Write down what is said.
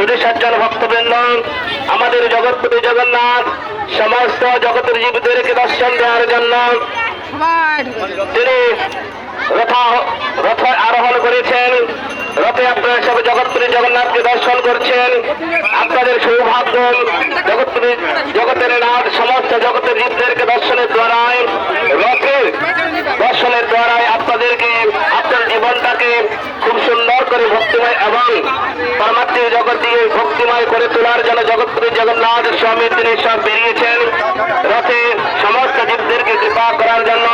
সুধী সজ্জন ভক্তবৃন্দ, আমাদের জগৎপতি জগন্নাথ সমস্ত জগতের জীবদেরকে দর্শন দেওয়ার জন্য তিনি রথ আরোহণ করেছেন। রথে আপনারা সব জগৎপতি জগন্নাথকে দর্শন করছেন। আপনাদের সৌভাগ্য, জগতের নাথ সমস্ত জগতের জীবদেরকে দর্শনের দ্বারাই, রথের দর্শনের দ্বারাই আপনাদেরকে আপনার জীবনটাকে খুব সুন্দর করে ভক্তিময় এবং পারমাত্মিক জগৎ দিয়ে ভক্তিময় করে তোলার জন্য জগৎপতি জগন্নাথ স্বামী তিনি সব বেরিয়েছেন রথে সমস্ত জীবদেরকে কৃপা করার জন্য।